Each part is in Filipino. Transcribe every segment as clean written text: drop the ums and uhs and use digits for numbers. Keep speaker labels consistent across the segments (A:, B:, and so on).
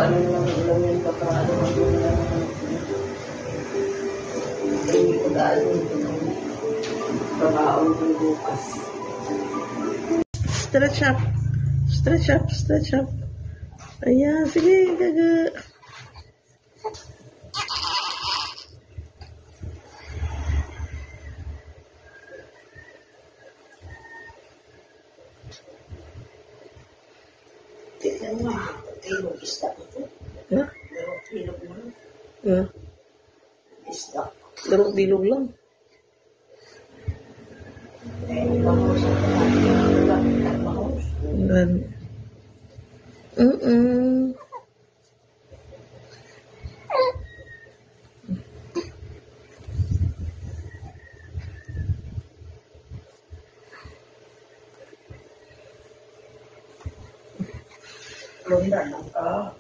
A: ano lang yan baka ano lang. Hindi ko daan babaon ng bukas.
B: Stretch up. Stretch up, stretch up. Ayan, sige, gaga.
A: Tignan mo, ilog isda ito.
B: Ha?
A: Ilog mo.
B: Ha?
A: Isda.
B: Larong bilog lang.
A: Bangus. Bangus. Ronda lang ka.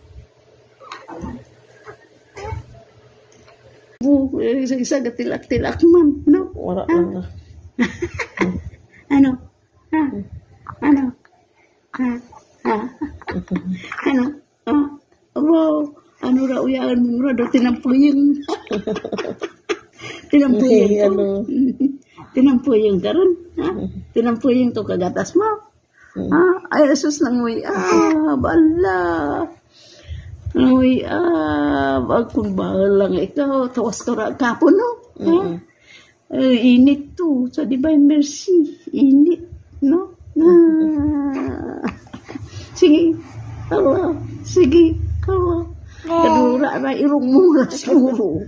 C: Isa-isa gatilak-tilak man, no?
B: Wala lang.
C: Ano? Ha? Ano? Ha? Ha? Ano? Wow! Ano ra uyaan mo ra do tinampuyeng. Tinampuyeng to.
B: Ano?
C: Tinampuyeng karon, ha? Tinampuyeng to kagatas mo. Ay asus nang bala. Uy, kung bahalang ikaw, tawas ka ra kapon, no? Init to, sa Divine Mercy. Init, no? Sige, kawa. Sige, kawa. Kadura na irong mura siguro.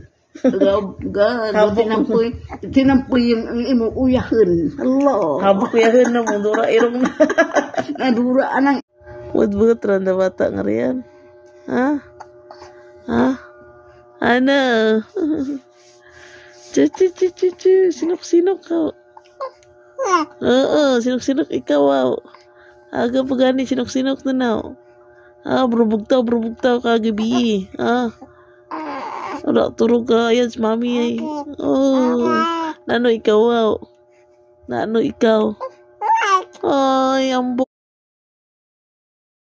C: Tinampoy yung imo uyahin. Hello.
B: Habak uyahin na mo, dura irong na.
C: Nadura anang.
B: Buat-buat randa bata ngerian. Hah? Ano? Cucu, sinok-sinok kau. Sinok-sinok ikaw, wow. Aga pagani sinok-sinok na now. Berubuk-taw kagabi. Udah turun ka, ayan si mami. Nano ikaw, wow. Nano ikaw. Ay, ambok.